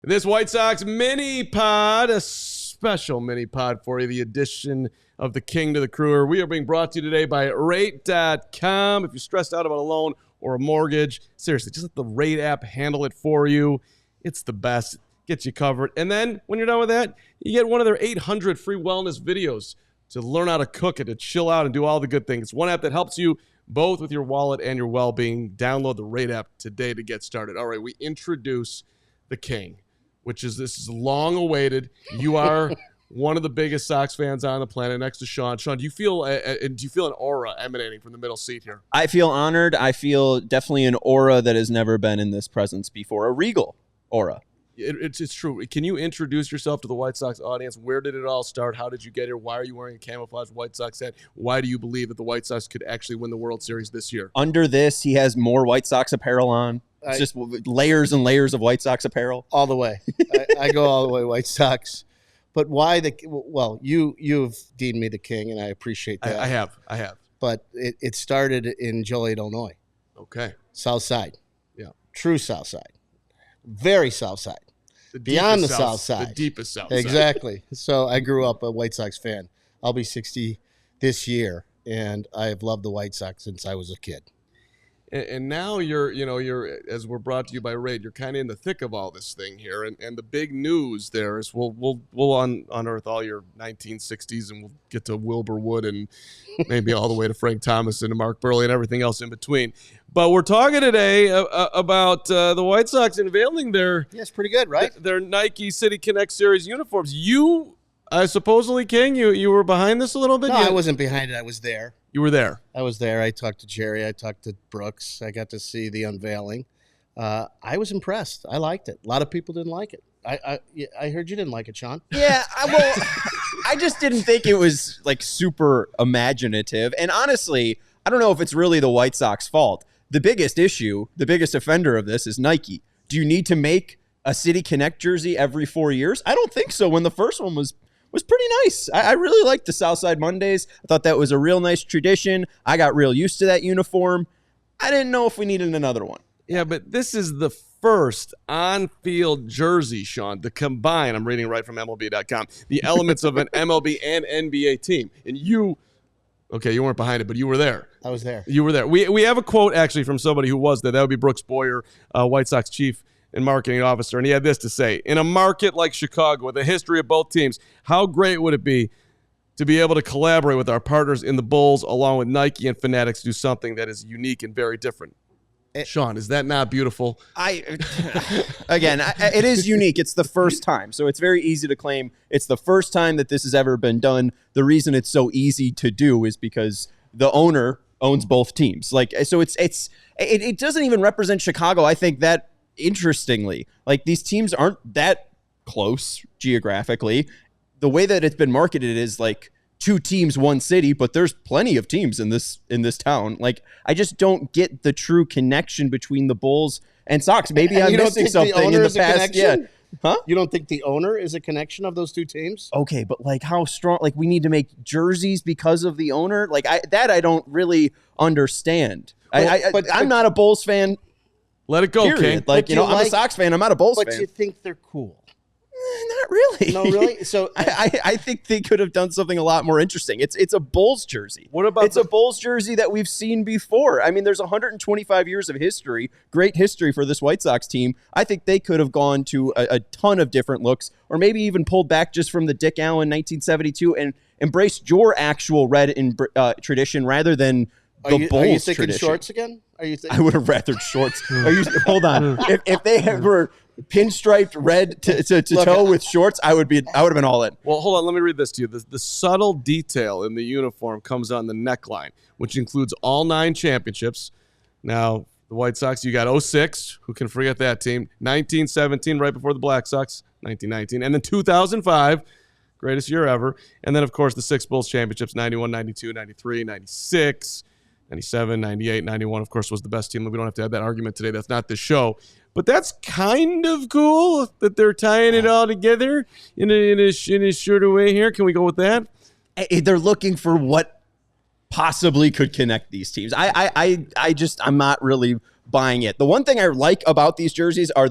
This White Sox mini pod, a special mini pod for you, the addition of the king to the crewer. We are being brought to you today by Rate.com. If you're stressed out about a loan or a mortgage, seriously, just let the Rate app handle it for you. It's the best. Gets you covered. And then when you're done with that, you get one of their 800 free wellness videos to learn how to cook it, to chill out and do all the good things. It's one app that helps you both with your wallet and your well-being. Download the Rate app today to get started. All right, we introduce the king, this is long awaited. You are one of the biggest Sox fans on the planet next to Sean. Sean, do you feel an aura emanating from the middle seat here? I feel honored. I feel definitely an aura that has never been in this presence before, a regal aura. It's true. Can you introduce yourself to the White Sox audience? Where did it all start? How did you get here? Why are you wearing a camouflage White Sox hat? Why do you believe that the White Sox could actually win the World Series this year? Under this, he has more White Sox apparel on. It's just layers and layers of White Sox apparel. All the way. I go all the way White Sox. But why you've deemed me the king, and I appreciate that. I have. But it started in Joliet, Illinois. Okay. South Side. Yeah. True South Side. Very South Side. Beyond the South Side. The deepest South Side. Exactly. So I grew up a White Sox fan. I'll be 60 this year, and I have loved the White Sox since I was a kid. And now you're as we're brought to you by Raid, you're kind of in the thick of all this thing here, and the big news there is we'll unearth all your 1960s, and we'll get to Wilbur Wood and maybe all the way to Frank Thomas and to Mark Burley and everything else in between. But we're talking today about the White Sox unveiling their it's pretty good, right? Their Nike City Connect Series uniforms. You supposedly, King, you were behind this a little bit. No, I wasn't behind it. I was there. You were there. I was there. I talked to Jerry. I talked to Brooks. I got to see the unveiling. I was impressed. I liked it. A lot of people didn't like it. I heard you didn't like it, Sean. Yeah, I just didn't think it was like super imaginative. And honestly, I don't know if it's really the White Sox fault. The biggest issue, the biggest offender of this is Nike. Do you need to make a City Connect jersey every 4 years? I don't think so. When the first one was pretty nice. I really liked the Southside Mondays. I thought that was a real nice tradition. I got real used to that uniform. I didn't know if we needed another one. Yeah, but this is the first on-field jersey, Sean, to combine, I'm reading right from MLB.com, the elements of an MLB and NBA team. And you weren't behind it, but you were there. I was there. You were there. We have a quote, actually, from somebody who was there. That would be Brooks Boyer, White Sox chief and marketing officer, and he had this to say: in a market like Chicago with a history of both teams, how great would it be to be able to collaborate with our partners in the Bulls along with Nike and Fanatics to do something that is unique and very different? Sean, is that not beautiful? It is unique. It's the first time, so it's very easy to claim it's the first time that this has ever been done. The reason it's so easy to do is because the owner owns both teams. So it doesn't even represent Chicago. I think that, interestingly, like, these teams aren't that close geographically. The way that it's been marketed is like 2 teams, 1 city, but there's plenty of teams in this town. Like, I just don't get the true connection between the Bulls and Sox. Maybe I'm missing something in the past. Yeah. Huh? You don't think the owner is a connection of those 2 teams? Okay, but like, how strong? Like, we need to make jerseys because of the owner? Like, I don't really understand. But I'm not a Bulls fan. Let it go, period. King. Like, I'm a Sox fan. I'm not a Bulls fan. But you think they're cool? Not really. No, really? So I think they could have done something a lot more interesting. It's a Bulls jersey. What about a Bulls jersey that we've seen before? I mean, there's 125 years of history, great history for this White Sox team. I think they could have gone to a ton of different looks, or maybe even pulled back just from the Dick Allen 1972 and embraced your actual red tradition rather than the Bulls tradition. Are you thinking shorts again? I would have rathered shorts. Hold on. If they were pinstriped red to toe with shorts, I would have been all in. Well, hold on. Let me read this to you. The subtle detail in the uniform comes on the neckline, which includes all 9 championships. Now, the White Sox, you got 06. Who can forget that team? 1917, right before the Black Sox, 1919. And then 2005, greatest year ever. And then, of course, the 6 Bulls championships, 91, 92, 93, 96. 97, 98, 91, of course, was the best team. We don't have to have that argument today. That's not the show. But that's kind of cool that they're tying it all together in a shorter way here. Can we go with that? They're looking for what possibly could connect these teams. I'm not really buying it. The one thing I like about these jerseys are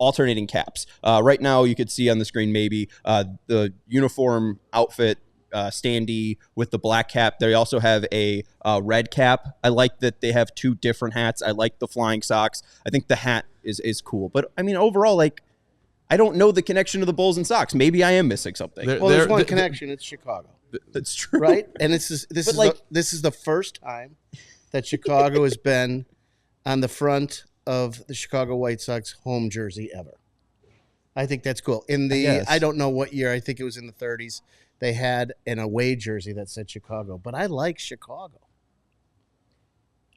alternating caps. Right now, you could see on the screen maybe the uniform outfit standee with the black cap. They also have a red cap. I like that they have two different hats. I like the flying socks. I think the hat is cool. But I mean, overall, like, I don't know the connection to the Bulls and Sox. Maybe I am missing something. Well, there's one connection. It's Chicago. That's true, right? And this is the first time that Chicago has been on the front of the Chicago White Sox home jersey ever. I think that's cool. I don't know what year. I think it was in the 30s. They had an away jersey that said Chicago, but I like Chicago.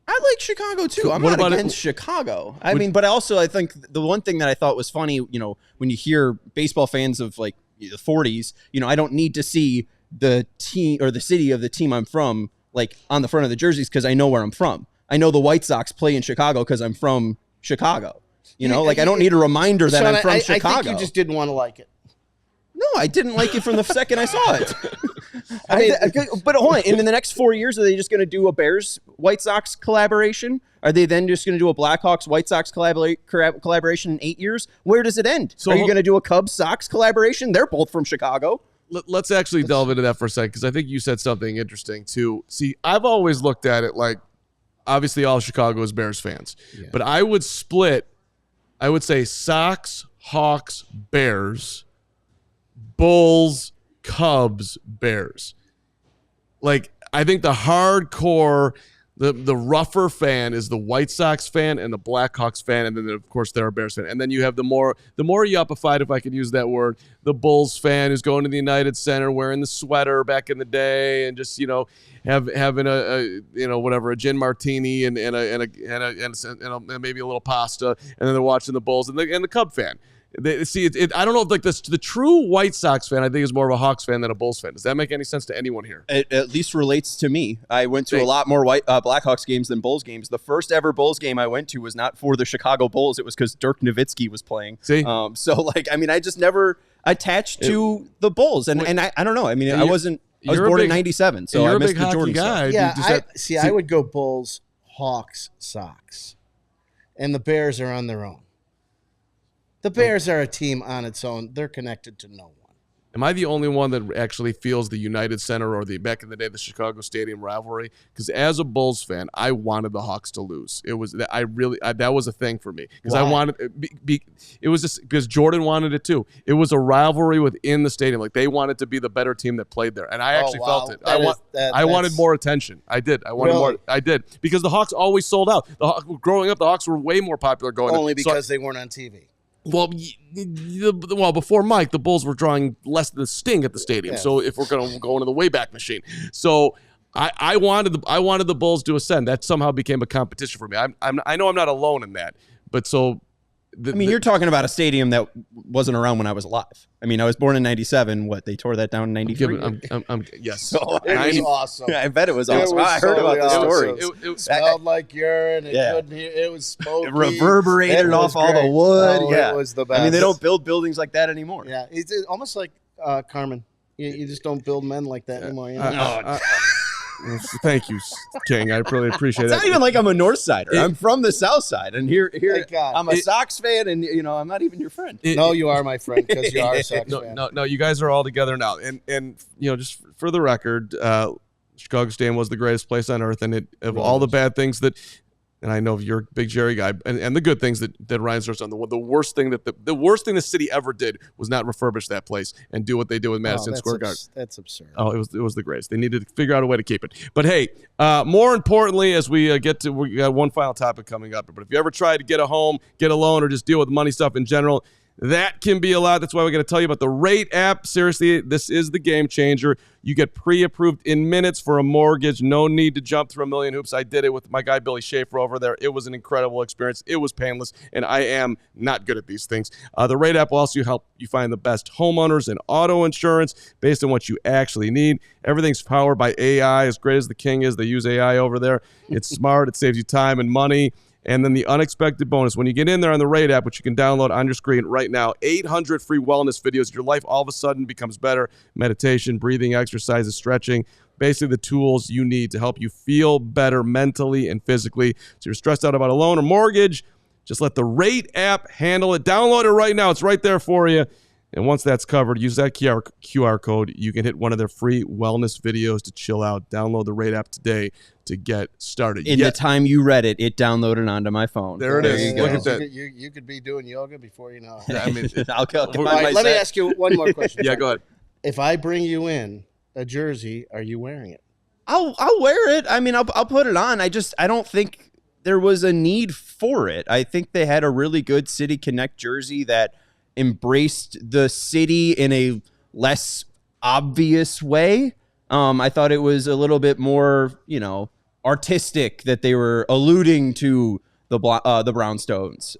I like Chicago too. I'm not against Chicago. I think the one thing that I thought was funny, when you hear baseball fans of like the 40s, I don't need to see the team or the city of the team I'm from like on the front of the jerseys because I know where I'm from. I know the White Sox play in Chicago because I'm from Chicago. I don't need a reminder that I'm from Chicago. I think you just didn't want to like it. No, I didn't like it from the second I saw it. But hold on. In the next 4 years, are they just going to do a Bears White Sox collaboration? Are they then just going to do a Blackhawks White Sox collaboration in 8 years? Where does it end? So, are you going to do a Cubs Sox collaboration? They're both from Chicago. Let's actually delve into that for a second because I think you said something interesting too. See, I've always looked at it like, obviously all Chicago is Bears fans, but I would say Sox, Hawks, Bears, Bulls, Cubs, Bears. Like, I think the hardcore, the rougher fan is the White Sox fan and the Blackhawks fan, and then of course they're a Bears fan. And then you have the more yuppified, if I could use that word, the Bulls fan who's going to the United Center wearing the sweater back in the day and just having a gin martini and maybe a little pasta, and then they're watching the Bulls and the Cub fan. I don't know if like this. The true White Sox fan, I think, is more of a Hawks fan than a Bulls fan. Does that make any sense to anyone here? It at least relates to me. I went to a lot more Blackhawks games than Bulls games. The first ever Bulls game I went to was not for the Chicago Bulls. It was because Dirk Nowitzki was playing. See, I just never attached to the Bulls, and I don't know. I mean, I was born in '97, so I missed the Jordan guy. Yeah, I would go Bulls, Hawks, Sox, and the Bears are on their own. The Bears are a team on its own. They're connected to no one. Am I the only one that actually feels the United Center or the Chicago Stadium rivalry? Because as a Bulls fan, I wanted the Hawks to lose. It was that was a thing for me because I wanted it was just because Jordan wanted it too. It was a rivalry within the stadium. Like they wanted to be the better team that played there, and I actually felt it. I wanted more attention. I did. I wanted more. I did because the Hawks always sold out. Growing up, the Hawks were way more popular. Because they weren't on TV. Well, before Mike, the Bulls were drawing less than the Sting at the stadium. Yeah. So if we're going to go into the Wayback Machine, so I wanted the Bulls to ascend. That somehow became a competition for me. I know I'm not alone in that, but so. You're talking about a stadium that wasn't around when I was alive. I mean, I was born in '97. What, they tore that down in '93? Yes. So it was awesome. I bet it was awesome. I heard about the story. It smelled like urine. Couldn't hear. It was smoky. It reverberated off all the wood. It was the best. I mean, they don't build buildings like that anymore. Yeah, it's almost like Carmen. You just don't build men like that anymore. Thank you, King. I really appreciate it. It's not even like I'm a North Sider. I'm from the South Side, and here I'm a Sox fan, and I'm not even your friend. No, you are my friend because you are a Sox fan. No, you guys are all together now, and just for the record, Chicago Stadium was the greatest place on earth, and all the bad things that. And I know you're a big Jerry guy, and the good things that Reinsdorf's done. The worst thing the worst thing the city ever did was not refurbish that place and do what they did with Madison Square Garden. That's absurd. Oh, it was the greatest. They needed to figure out a way to keep it. But hey, more importantly, as we got one final topic coming up. But if you ever try to get a home, get a loan, or just deal with money stuff in general, that can be a lot. That's why we're going to tell you about the Rate app. Seriously, this is the game changer. You get pre-approved in minutes for a mortgage. No need to jump through a million hoops. I did it with my guy, Billy Schaefer, over there. It was an incredible experience. It was painless, and I am not good at these things. The Rate app will also help you find the best homeowners and auto insurance based on what you actually need. Everything's powered by AI. As great as the King is, they use AI over there. It's smart. It saves you time and money. And then the unexpected bonus, when you get in there on the Rate app, which you can download on your screen right now, 800 free wellness videos. Your life all of a sudden becomes better. Meditation, breathing exercises, stretching, basically the tools you need to help you feel better mentally and physically. So you're stressed out about a loan or mortgage, Just let the Rate app handle it. Download it right now. It's right there for you. And once that's covered, use that QR code. You can hit one of their free wellness videos to chill out. Download the Rate app today to get started. In the time you read it, it downloaded onto my phone. There it is. Look at that. You could be doing yoga before you know it. Yeah, I mean, Let me ask you one more question. Yeah, go ahead. If I bring you in a jersey, are you wearing it? I'll wear it. I mean, I'll put it on. I don't think there was a need for it. I think they had a really good City Connect jersey that embraced the city in a less obvious way. I thought it was a little bit more, artistic, that they were alluding to the brownstones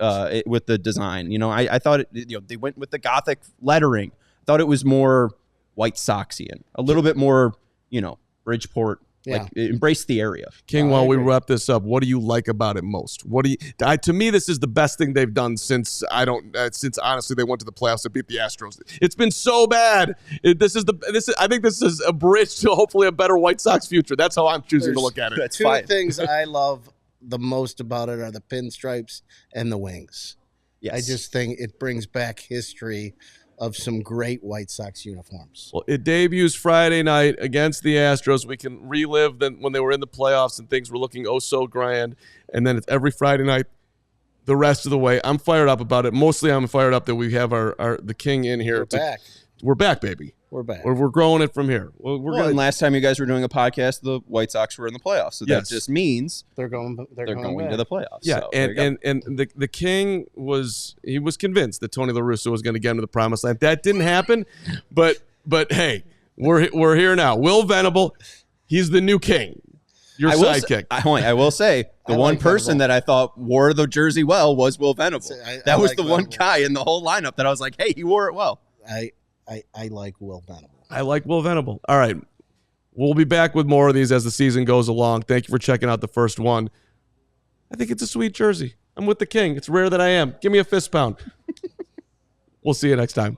with the design. I thought they went with the Gothic lettering. I thought it was more White Soxian, a little bit more, Bridgeport. Yeah. Like, embrace the area. King, while we wrap this up, what do you like about it most? To me, this is the best thing they've done since honestly they went to the playoffs and beat the Astros. It's been so bad. I think this is a bridge to hopefully a better White Sox future. That's how I'm choosing to look at it. Two things I love the most about it are the pinstripes and the wings. Yes. I just think it brings back history of some great White Sox uniforms. Well, it debuts Friday night against the Astros. We can relive when they were in the playoffs and things were looking oh so grand. And then it's every Friday night the rest of the way. I'm fired up about it. Mostly I'm fired up that we have the King in here. We're back. We're back, baby. We're back. We're growing it from here. And last time you guys were doing a podcast, the White Sox were in the playoffs. So that just means they're going to the playoffs. Yeah, so, and the King was convinced that Tony La Russa was going to get him to the promised land. That didn't happen, but hey, we're here now. Will Venable, he's the new King. Your sidekick. I will say the one person that I thought wore the jersey well was Will Venable. That was the one guy in the whole lineup that I was like, hey, he wore it well. I like Will Venable. I like Will Venable. All right. We'll be back with more of these as the season goes along. Thank you for checking out the first one. I think it's a sweet jersey. I'm with the King. It's rare that I am. Give me a fist pound. We'll see you next time.